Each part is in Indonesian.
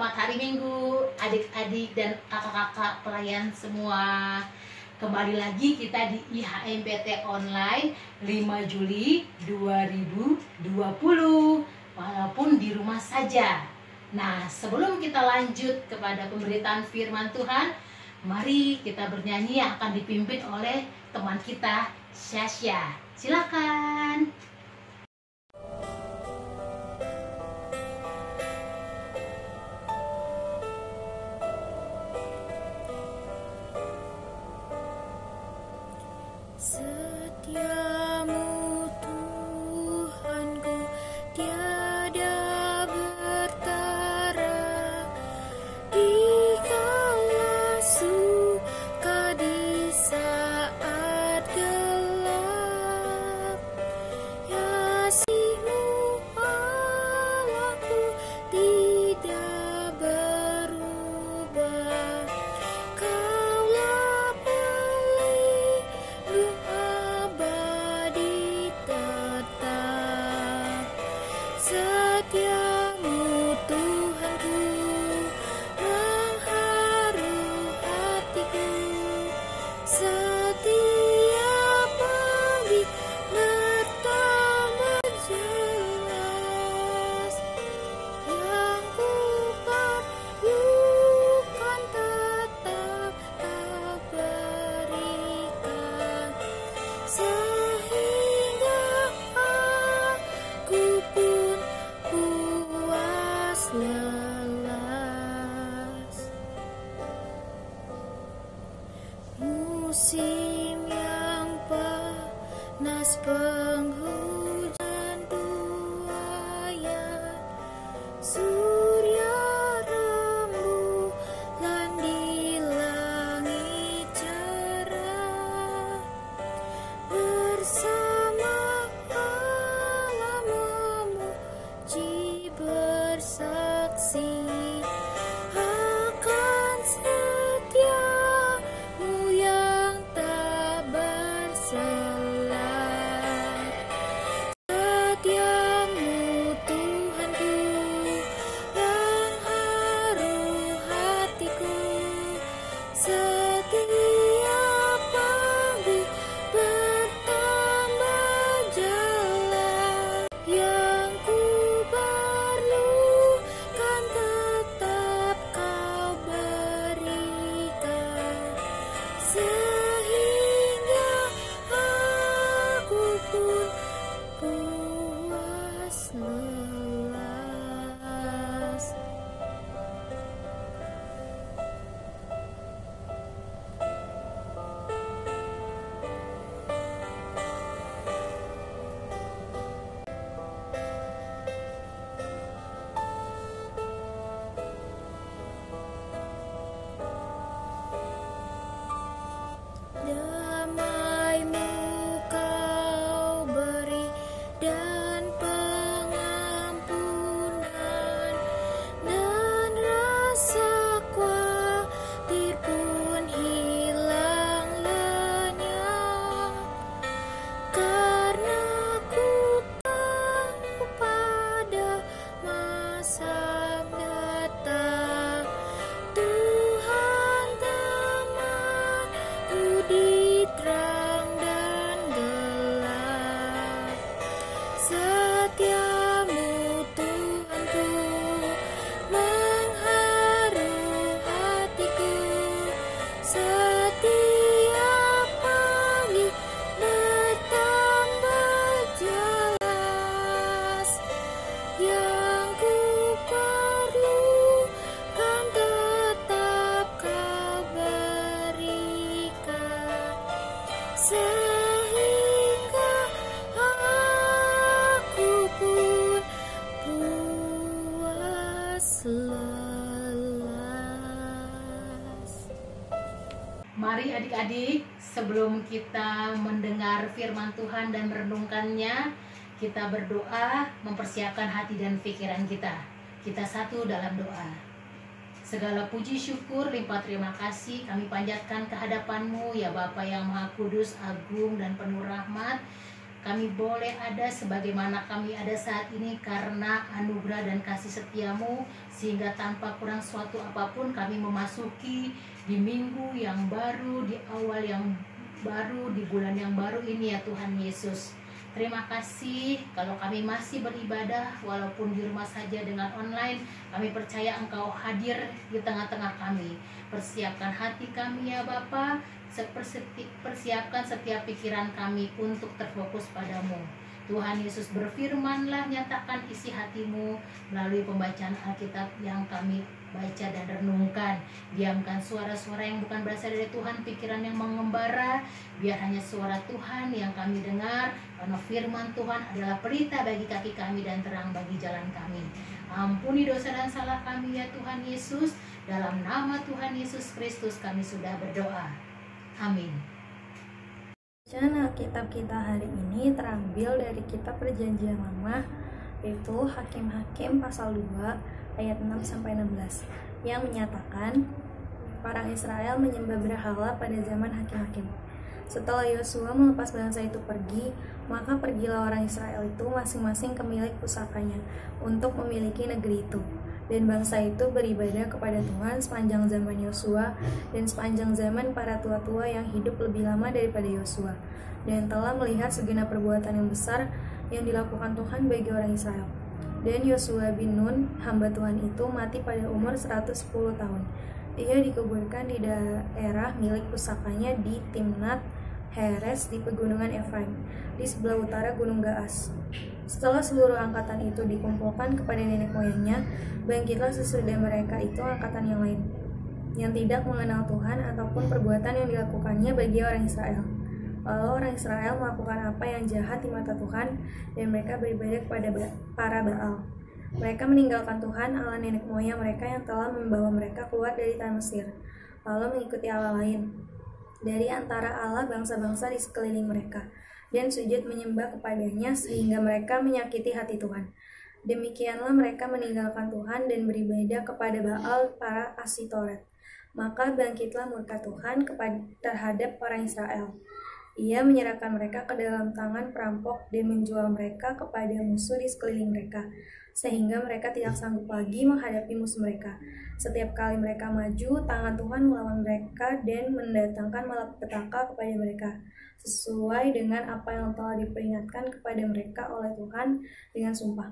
Selamat hari Minggu adik-adik dan kakak-kakak pelayan semua. Kembali lagi kita di IHMPT Online 5 Juli 2020, walaupun di rumah saja. Nah, sebelum kita lanjut kepada pemberitaan firman Tuhan, mari kita bernyanyi yang akan dipimpin oleh teman kita, Syasya. Silakan. Setiamu Tuhanku tiada bertara, Dikala suka di saat gelap, kasih-Mu Allahku tidak berubah. Kaulah pelindung abadi tetap. Setiamu Tuhanku mengharu hatiku. Setiap pagi bertambah jelas, yang ku perlukan tetap Kau berikan, sehingga aku pun puas lelas. Musim yang panas, penghujan buaya, surya rembulan di langit cerah, bersama Allah memuji bersaksi akan setiamu yang tak bersela. Setiamu Tuhanku yang haru hatiku. Setiap pagi bertambah jelas, yang ku perlukan tetap Kau berikan, sehingga aku pun puas lelas. Damai-Mu Kau beri dan pengampunan, dan rasa khawatir pun hilang lenyap. Karena ku tahu pada masa mendatang Tuhan temanku di terang dan gelap. Setiamu Tuhanku mengharu hatiku. Setiap pagi bertambah jelas, yang ku perlukan tetap Kau berikan, sehingga aku pun puas lelas. Mari adik-adik, sebelum kita mendengar firman Tuhan dan merenungkannya, kita berdoa mempersiapkan hati dan pikiran kita. Kita satu dalam doa. Segala puji syukur limpah terima kasih kami panjatkan ke hadapan-Mu ya Bapa yang Maha Kudus, agung dan penuh rahmat. Kami boleh ada sebagaimana kami ada saat ini karena anugerah dan kasih setiamu, sehingga tanpa kurang suatu apapun kami memasuki di minggu yang baru, di awal yang baru, di bulan yang baru ini ya Tuhan Yesus. Terima kasih kalau kami masih beribadah walaupun di rumah saja dengan online. Kami percaya Engkau hadir di tengah-tengah kami. Persiapkan hati kami ya Bapa, persiapkan setiap pikiran kami untuk terfokus padamu. Tuhan Yesus, berfirmanlah, nyatakan isi hatimu melalui pembacaan Alkitab yang kami baca dan renungkan. Diamkan suara-suara yang bukan berasal dari Tuhan, pikiran yang mengembara. Biar hanya suara Tuhan yang kami dengar, karena firman Tuhan adalah pelita bagi kaki kami dan terang bagi jalan kami. Ampuni dosa dan salah kami ya Tuhan Yesus. Dalam nama Tuhan Yesus Kristus kami sudah berdoa. Amin. Bacaan Alkitab kita hari ini terambil dari kitab Perjanjian Lama, yaitu Hakim-Hakim pasal 2 ayat 6-16 yang menyatakan orang Israel menyembah berhala pada zaman Hakim-Hakim. Setelah Yosua melepas bangsa itu pergi, maka pergilah orang Israel itu masing-masing ke milik pusakanya untuk memiliki negeri itu. Dan bangsa itu beribadah kepada Tuhan sepanjang zaman Yosua dan sepanjang zaman para tua-tua yang hidup lebih lama daripada Yosua, dan telah melihat segenap perbuatan yang besar yang dilakukan Tuhan bagi orang Israel. Dan Yosua bin Nun, hamba Tuhan itu, mati pada umur 110 tahun. Ia dikuburkan di daerah milik pusakanya di Timnat Heres di pegunungan Efraim, di sebelah utara Gunung Gaas. Setelah seluruh angkatan itu dikumpulkan kepada nenek moyangnya, bangkitlah sesudah mereka itu angkatan yang lain, yang tidak mengenal Tuhan ataupun perbuatan yang dilakukannya bagi orang Israel. Lalu orang Israel melakukan apa yang jahat di mata Tuhan, dan mereka beribadah kepada para Baal. Mereka meninggalkan Tuhan, Allah nenek moyang mereka yang telah membawa mereka keluar dari tanah Mesir, lalu mengikuti Allah lain dari antara Allah bangsa-bangsa di sekeliling mereka, dan sujud menyembah kepadanya sehingga mereka menyakiti hati Tuhan. Demikianlah mereka meninggalkan Tuhan dan beribadah kepada Baal para Asitoret. Maka bangkitlah murka Tuhan terhadap orang Israel. Ia menyerahkan mereka ke dalam tangan perampok dan menjual mereka kepada musuh di sekeliling mereka, sehingga mereka tidak sanggup lagi menghadapi musuh mereka. Setiap kali mereka maju, tangan Tuhan melawan mereka dan mendatangkan malapetaka kepada mereka, sesuai dengan apa yang telah diperingatkan kepada mereka oleh Tuhan dengan sumpah,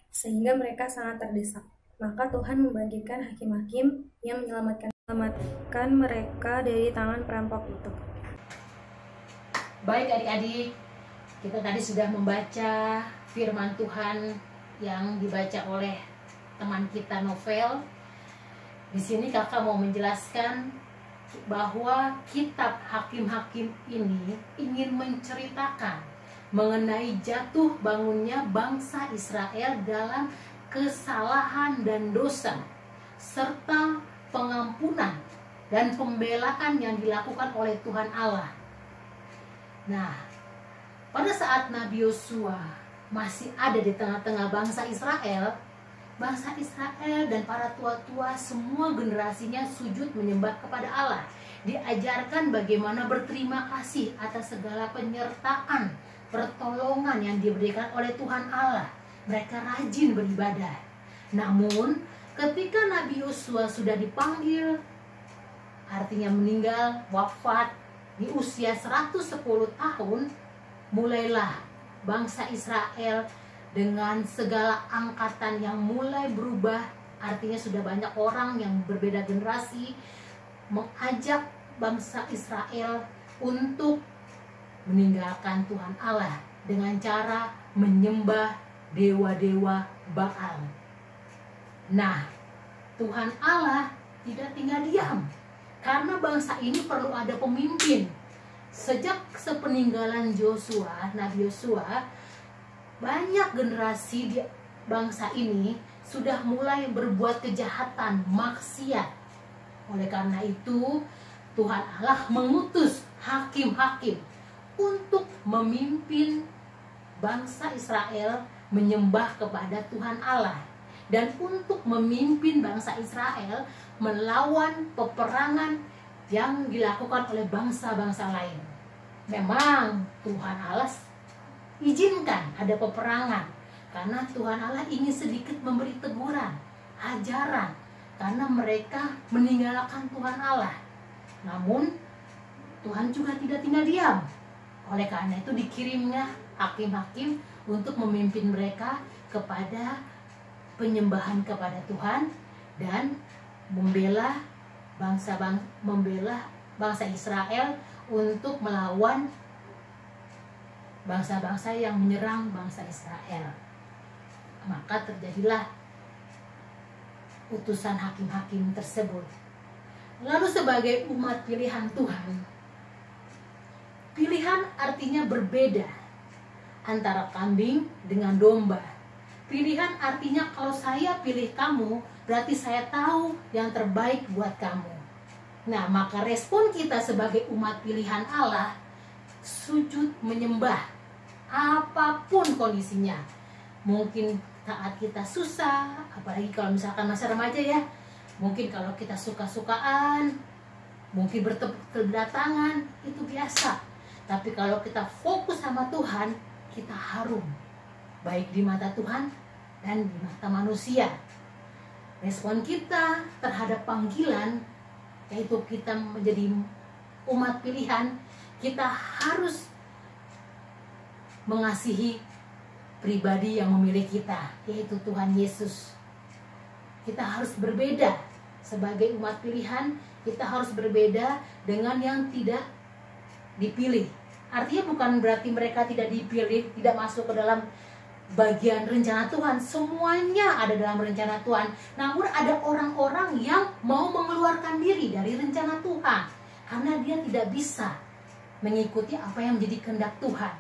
sehingga mereka sangat terdesak. Maka Tuhan membangkitkan hakim-hakim yang menyelamatkan mereka dari tangan perampok itu. Baik adik-adik, kita tadi sudah membaca firman Tuhan yang dibaca oleh teman kita Novel. Di sini kakak mau menjelaskan bahwa kitab Hakim-Hakim ini ingin menceritakan mengenai jatuh bangunnya bangsa Israel dalam kesalahan dan dosa, serta pengampunan dan pembelaan yang dilakukan oleh Tuhan Allah. Nah, pada saat Nabi Yosua masih ada di tengah-tengah bangsa Israel dan para tua-tua semua generasinya sujud menyembah kepada Allah. Diajarkan bagaimana berterima kasih atas segala penyertaan, pertolongan yang diberikan oleh Tuhan Allah. Mereka rajin beribadah. Namun, ketika Nabi Yosua sudah dipanggil, artinya meninggal, wafat, di usia 110 tahun, mulailah bangsa Israel dengan segala angkatan yang mulai berubah. Artinya sudah banyak orang yang berbeda generasi mengajak bangsa Israel untuk meninggalkan Tuhan Allah dengan cara menyembah dewa-dewa Baal. Nah, Tuhan Allah tidak tinggal diam, karena bangsa ini perlu ada pemimpin. Sejak sepeninggalan Nabi Yosua, banyak generasi di bangsa ini sudah mulai berbuat kejahatan, maksiat. Oleh karena itu, Tuhan Allah mengutus hakim-hakim untuk memimpin bangsa Israel menyembah kepada Tuhan Allah, dan untuk memimpin bangsa Israel melawan peperangan yang dilakukan oleh bangsa-bangsa lain. Memang Tuhan Allah izinkan ada peperangan, karena Tuhan Allah ingin sedikit memberi teguran, ajaran, karena mereka meninggalkan Tuhan Allah. Namun Tuhan juga tidak tinggal diam. Oleh karena itu dikirimnya hakim-hakim untuk memimpin mereka kepada penyembahan kepada Tuhan dan membela bangsa Israel untuk melawan bangsa-bangsa yang menyerang bangsa Israel. Maka terjadilah utusan hakim-hakim tersebut. Lalu sebagai umat pilihan Tuhan, pilihan artinya berbeda antara kambing dengan domba. Pilihan artinya kalau saya pilih kamu, berarti saya tahu yang terbaik buat kamu. Nah, maka respon kita sebagai umat pilihan Allah, sujud menyembah apapun kondisinya. Mungkin saat kita susah, apalagi kalau misalkan masa remaja ya, mungkin kalau kita suka-sukaan, mungkin bertepuk tangan, itu biasa. Tapi kalau kita fokus sama Tuhan, kita harum, baik di mata Tuhan dan di mata manusia. Respon kita terhadap panggilan, yaitu kita menjadi umat pilihan, kita harus mengasihi pribadi yang memilih kita, yaitu Tuhan Yesus. Kita harus berbeda sebagai umat pilihan, kita harus berbeda dengan yang tidak dipilih. Artinya bukan berarti mereka tidak dipilih, tidak masuk ke dalam bagian rencana Tuhan. Semuanya ada dalam rencana Tuhan. Namun ada orang-orang yang mau mengeluarkan diri dari rencana Tuhan karena dia tidak bisa mengikuti apa yang menjadi kehendak Tuhan.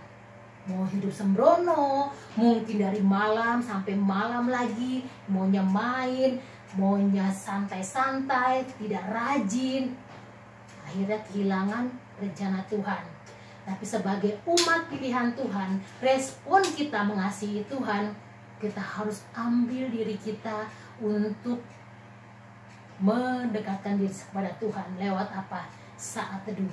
Mau hidup sembrono, mungkin dari malam sampai malam lagi, maunya main, maunya santai-santai, tidak rajin, akhirnya kehilangan rencana Tuhan. Tapi sebagai umat pilihan Tuhan, respon kita mengasihi Tuhan, kita harus ambil diri kita untuk mendekatkan diri kepada Tuhan. Lewat apa? Saat teduh.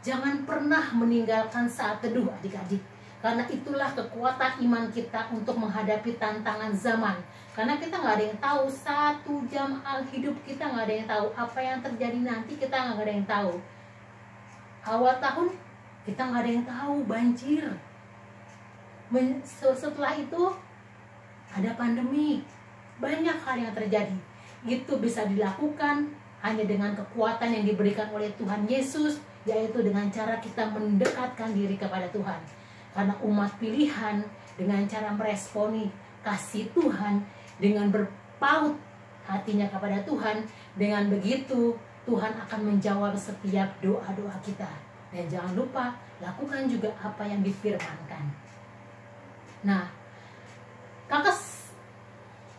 Jangan pernah meninggalkan saat teduh, adik-adik. Karena itulah kekuatan iman kita untuk menghadapi tantangan zaman. Karena kita nggak ada yang tahu, 1 jam hidup kita nggak ada yang tahu. Apa yang terjadi nanti kita nggak ada yang tahu. Awal tahun kita nggak ada yang tahu, banjir. Setelah itu ada pandemi. Banyak hal yang terjadi. Itu bisa dilakukan hanya dengan kekuatan yang diberikan oleh Tuhan Yesus, yaitu dengan cara kita mendekatkan diri kepada Tuhan. Karena umat pilihan dengan cara meresponi kasih Tuhan, dengan berpaut hatinya kepada Tuhan, dengan begitu Tuhan akan menjawab setiap doa-doa kita. Dan jangan lupa, lakukan juga apa yang difirmankan. Nah, kakak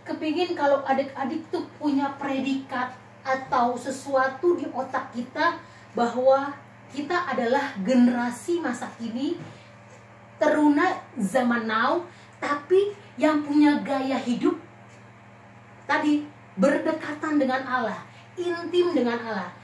kepingin kalau adik-adik tuh punya predikat atau sesuatu di otak kita bahwa kita adalah generasi masa kini, teruna zaman now, tapi yang punya gaya hidup tadi berdekatan dengan Allah, intim dengan Allah.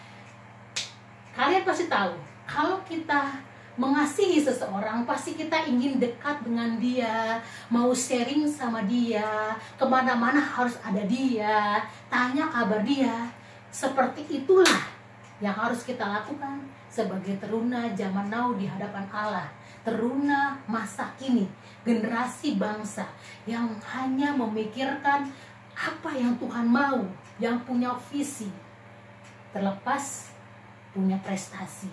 Kalian pasti tahu, kalau kita mengasihi seseorang, pasti kita ingin dekat dengan dia, mau sharing sama dia, kemana-mana harus ada dia, tanya kabar dia. Seperti itulah yang harus kita lakukan sebagai teruna zaman now di hadapan Allah. Teruna masa kini, generasi bangsa yang hanya memikirkan apa yang Tuhan mau, yang punya visi, terlepas punya prestasi.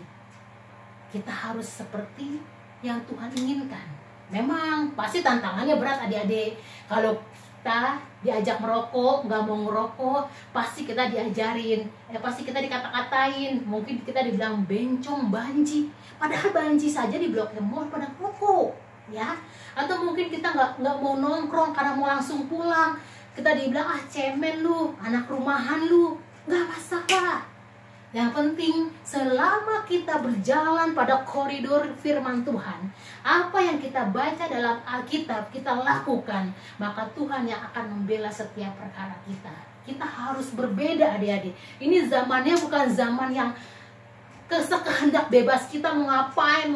Kita harus seperti yang Tuhan inginkan. Memang pasti tantangannya berat, adik-adik. Kalau kita diajak merokok, nggak mau ngerokok, pasti kita diajarin, pasti kita dikata-katain, mungkin kita dibilang bencong, banci. Padahal banci saja di Blok M Mall pada rokok, ya. Atau mungkin kita nggak mau nongkrong karena mau langsung pulang, kita dibilang cemen lu, anak rumahan lu, nggak masalah. Yang penting selama kita berjalan pada koridor firman Tuhan, apa yang kita baca dalam Alkitab kita lakukan, maka Tuhan yang akan membela setiap perkara kita. Kita harus berbeda, adik-adik. Ini zamannya bukan zaman yang kehendak bebas kita mau ngapain,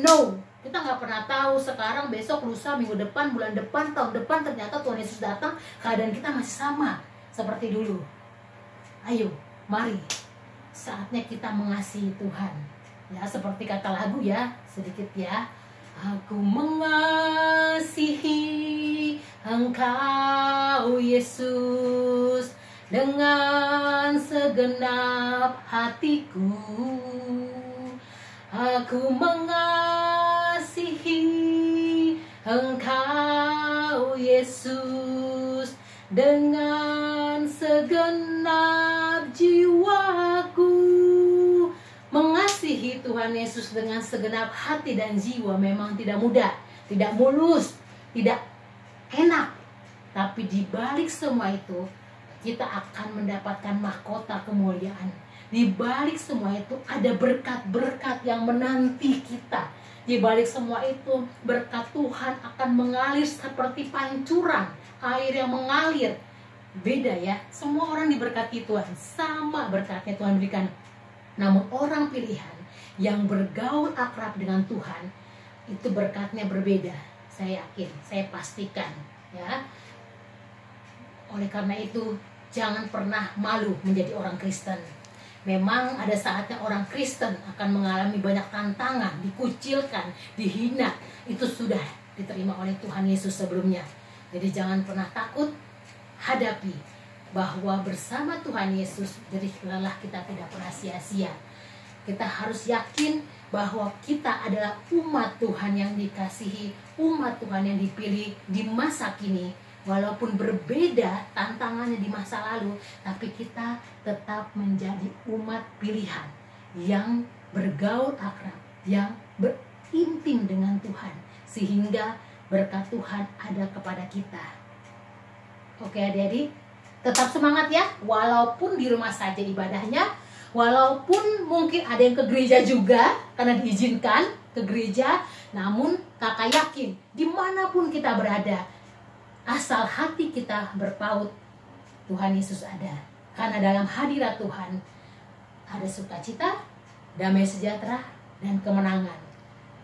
no. Kita nggak pernah tahu sekarang, besok, lusa, minggu depan, bulan depan, tahun depan, ternyata Tuhan Yesus datang, keadaan kita masih sama seperti dulu. Ayo, mari, saatnya kita mengasihi Tuhan. Ya, seperti kata lagu ya, sedikit ya. Aku mengasihi Engkau Yesus dengan segenap hatiku. Aku mengasihi Engkau Yesus dengan segenap jiwaku. Mengasihi Tuhan Yesus dengan segenap hati dan jiwa memang tidak mudah, tidak mulus, tidak enak. Tapi di balik semua itu, kita akan mendapatkan mahkota kemuliaan. Di balik semua itu ada berkat-berkat yang menanti kita. Di balik semua itu, berkat Tuhan akan mengalir seperti pancuran air yang mengalir. Beda ya, semua orang diberkati Tuhan, sama berkatnya Tuhan berikan. Namun orang pilihan yang bergaul akrab dengan Tuhan, itu berkatnya berbeda. Saya yakin, saya pastikan ya. Oleh karena itu, jangan pernah malu menjadi orang Kristen. Memang ada saatnya orang Kristen akan mengalami banyak tantangan, dikucilkan, dihina. Itu sudah diterima oleh Tuhan Yesus sebelumnya. Jadi jangan pernah takut, hadapi bahwa bersama Tuhan Yesus jerih lelah kita tidak pernah sia-sia. Kita harus yakin bahwa kita adalah umat Tuhan yang dikasihi, umat Tuhan yang dipilih di masa kini. Walaupun berbeda tantangannya di masa lalu, tapi kita tetap menjadi umat pilihan yang bergaul akrab, yang berintim dengan Tuhan, sehingga berkat Tuhan ada kepada kita. Oke adik-adik, tetap semangat ya, walaupun di rumah saja ibadahnya, walaupun mungkin ada yang ke gereja juga, karena diizinkan ke gereja, namun kakak yakin, dimanapun kita berada, asal hati kita berpaut, Tuhan Yesus ada. Karena dalam hadirat Tuhan ada sukacita, damai sejahtera, dan kemenangan.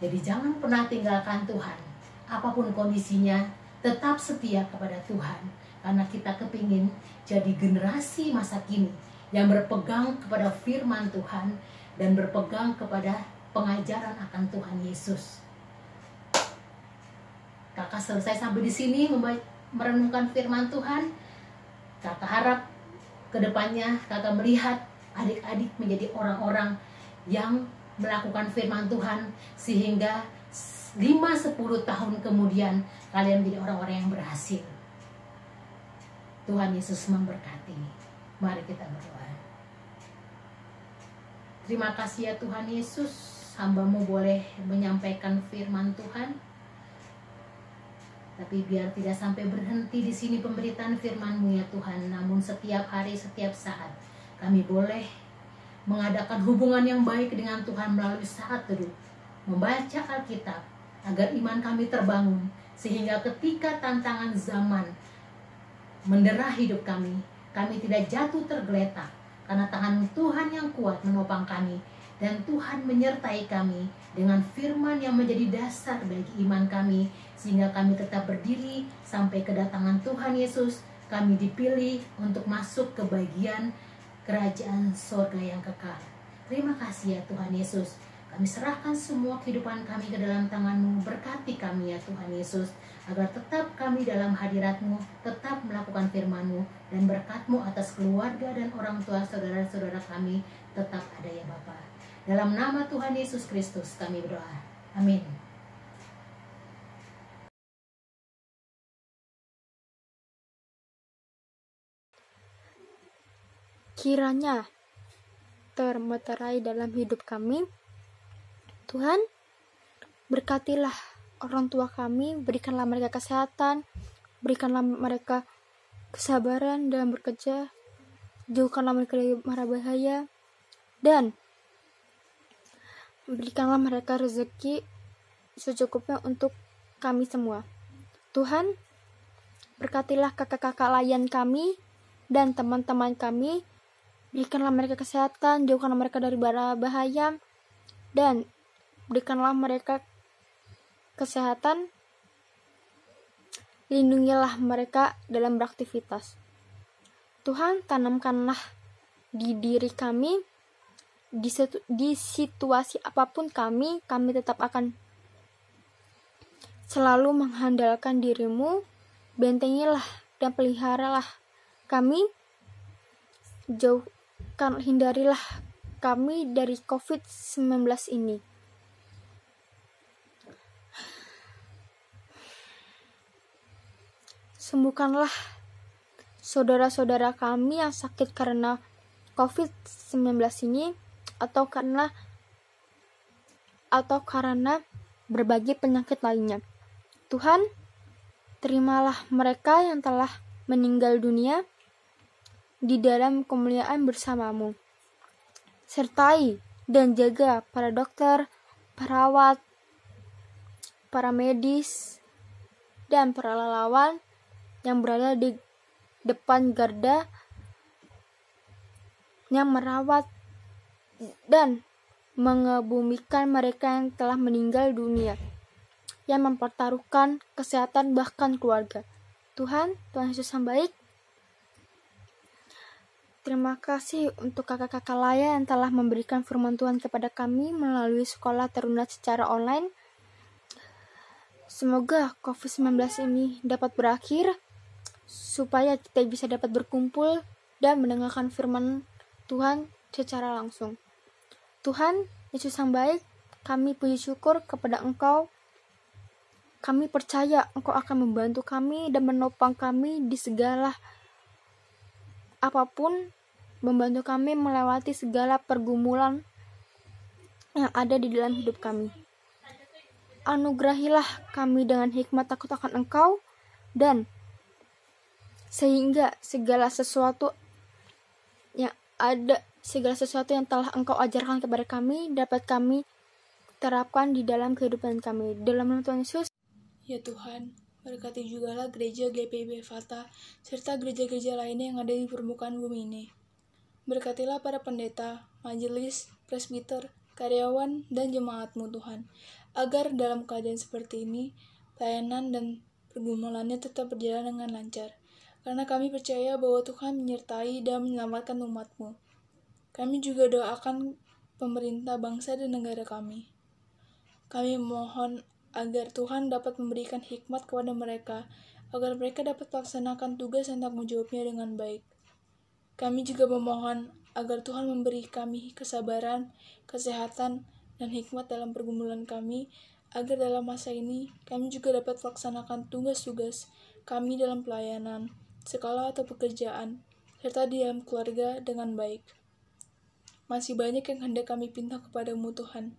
Jadi jangan pernah tinggalkan Tuhan. Apapun kondisinya, tetap setia kepada Tuhan. Karena kita kepingin jadi generasi masa kini yang berpegang kepada firman Tuhan dan berpegang kepada pengajaran akan Tuhan Yesus. Kakak selesai sampai di sini merenungkan firman Tuhan. Kakak harap kedepannya kakak melihat adik-adik menjadi orang-orang yang melakukan firman Tuhan, sehingga 5-10 tahun kemudian kalian menjadi orang-orang yang berhasil. Tuhan Yesus memberkati. Mari kita berdoa. Terima kasih ya Tuhan Yesus, hamba-Mu boleh menyampaikan firman Tuhan. Tapi biar tidak sampai berhenti di sini pemberitaan firman-Mu ya Tuhan. Namun setiap hari, setiap saat kami boleh mengadakan hubungan yang baik dengan Tuhan melalui saat teduh, membaca Alkitab, agar iman kami terbangun. Sehingga ketika tantangan zaman mendera hidup kami tidak jatuh tergeletak. Karena tangan Tuhan yang kuat menopang kami. Dan Tuhan menyertai kami dengan firman yang menjadi dasar bagi iman kami, sehingga kami tetap berdiri sampai kedatangan Tuhan Yesus. Kami dipilih untuk masuk ke bagian kerajaan surga yang kekal. Terima kasih ya Tuhan Yesus. Kami serahkan semua kehidupan kami ke dalam tangan-Mu. Berkati kami ya Tuhan Yesus, agar tetap kami dalam hadirat-Mu, tetap melakukan firman-Mu, dan berkat-Mu atas keluarga dan orang tua saudara-saudara kami tetap ada ya Bapa. Dalam nama Tuhan Yesus Kristus kami berdoa. Amin. Kiranya termeterai dalam hidup kami. Tuhan, berkatilah orang tua kami, berikanlah mereka kesehatan, berikanlah mereka kesabaran dalam bekerja, jauhkanlah mereka dari mara bahaya, dan berikanlah mereka rezeki secukupnya untuk kami semua. Tuhan, berkatilah kakak-kakak layan kami dan teman-teman kami, berikanlah mereka kesehatan, jauhkanlah mereka dari bara bahaya, dan berikanlah mereka kesehatan, lindungilah mereka dalam beraktivitas. Tuhan, tanamkanlah di diri kami, di situasi apapun kami tetap akan selalu mengandalkan dirimu. Bentengilah dan peliharalah kami, hindarilah kami dari COVID-19 ini. Sembuhkanlah saudara-saudara kami yang sakit karena COVID-19 ini atau karena berbagai penyakit lainnya. Tuhan, terimalah mereka yang telah meninggal dunia di dalam kemuliaan bersamamu. Sertai dan jaga para dokter, perawat, para medis, dan para relawan yang berada di depan garda, yang merawat dan mengebumikan mereka yang telah meninggal dunia, yang mempertaruhkan kesehatan bahkan keluarga. Tuhan Yesus yang baik, terima kasih untuk kakak-kakak Laya yang telah memberikan firman Tuhan kepada kami melalui sekolah teruna secara online. Semoga COVID-19 ini dapat berakhir, supaya kita bisa dapat berkumpul dan mendengarkan firman Tuhan secara langsung. Tuhan Yesus yang baik, kami puji syukur kepada Engkau. Kami percaya Engkau akan membantu kami dan menopang kami di segala apapun, membantu kami melewati segala pergumulan yang ada di dalam hidup kami. Anugerahilah kami dengan hikmat takut akan Engkau, dan sehingga segala sesuatu yang telah Engkau ajarkan kepada kami dapat kami terapkan di dalam kehidupan kami. Dalam nama Tuhan Yesus. Ya Tuhan, berkati jugalah gereja GPIB Fata, serta gereja-gereja lainnya yang ada di permukaan bumi ini. Berkatilah para pendeta, majelis, presbiter, karyawan, dan jemaat-Mu Tuhan, agar dalam keadaan seperti ini, pelayanan dan pergumulannya tetap berjalan dengan lancar. Karena kami percaya bahwa Tuhan menyertai dan menyelamatkan umat-Mu. Kami juga doakan pemerintah bangsa dan negara kami. Kami mohon agar Tuhan dapat memberikan hikmat kepada mereka, agar mereka dapat melaksanakan tugas dan tanggung jawabnya dengan baik. Kami juga memohon agar Tuhan memberi kami kesabaran, kesehatan, dan hikmat dalam pergumulan kami, agar dalam masa ini kami juga dapat melaksanakan tugas-tugas kami dalam pelayanan, sekolah atau pekerjaan, serta di dalam keluarga dengan baik. Masih banyak yang hendak kami pinta kepadamu Tuhan,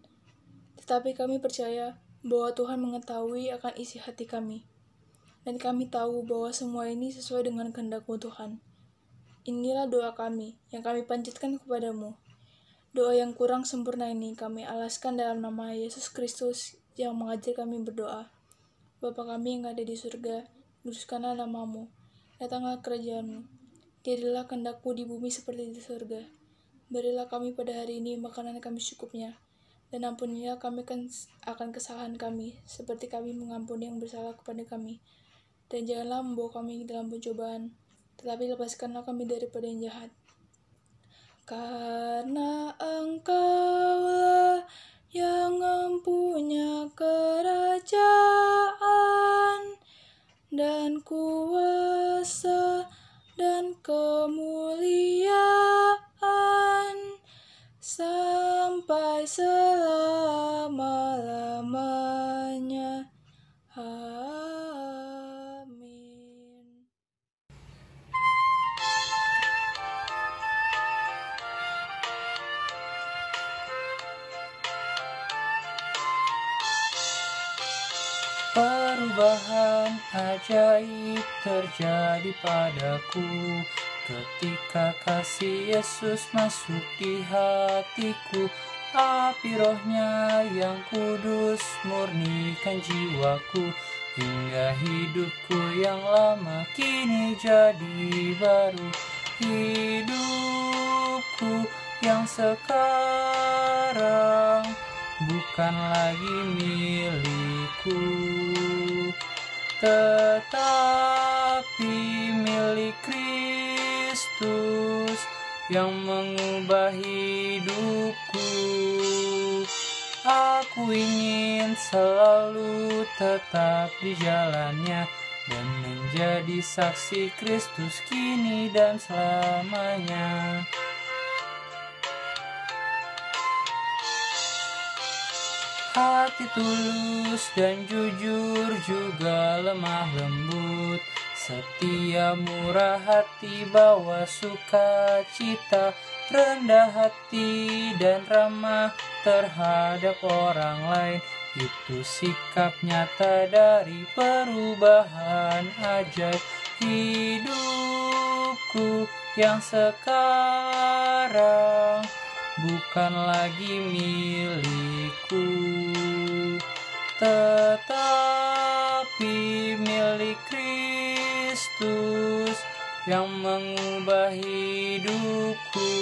tetapi kami percaya bahwa Tuhan mengetahui akan isi hati kami, dan kami tahu bahwa semua ini sesuai dengan kehendak-Mu Tuhan. Inilah doa kami yang kami panjatkan kepadamu. Doa yang kurang sempurna ini kami alaskan dalam nama Yesus Kristus yang mengajar kami berdoa. Bapa kami yang ada di surga, kuduskanlah nama-Mu, datanglah kerajaan-Mu, jadilah kehendak-Mu di bumi seperti di surga. Berilah kami pada hari ini makanan kami secukupnya, dan ampunilah kami akan kesalahan kami, seperti kami mengampuni yang bersalah kepada kami. Dan janganlah membawa kami dalam pencobaan, tetapi lepaskanlah kami daripada yang jahat. Karena Engkaulah yang mempunyai kerajaan dan kuasa dan kemuliaan sampai selama-lamanya. Amin. Perubahan ajaib terjadi padaku ketika kasih Yesus masuk di hatiku. Api Roh-Nya yang kudus murnikan jiwaku, hingga hidupku yang lama kini jadi baru. Hidupku yang sekarang bukan lagi milikku, tetapi milik Kristus yang mengubah hidupku. Aku ingin selalu tetap di jalannya dan menjadi saksi Kristus kini dan selamanya. Hati tulus dan jujur juga lemah lembut, setia murah hati bawa sukacita, rendah hati dan ramah terhadap orang lain. Itu sikap nyata dari perubahan ajaib hidupku yang sekarang bukan lagi milikku, tetapi milik Kristus yang mengubah hidupku.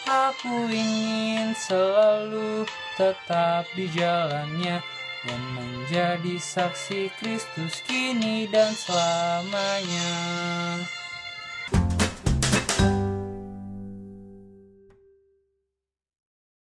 Aku ingin selalu tetap di jalannya dan menjadi saksi Kristus kini dan selamanya.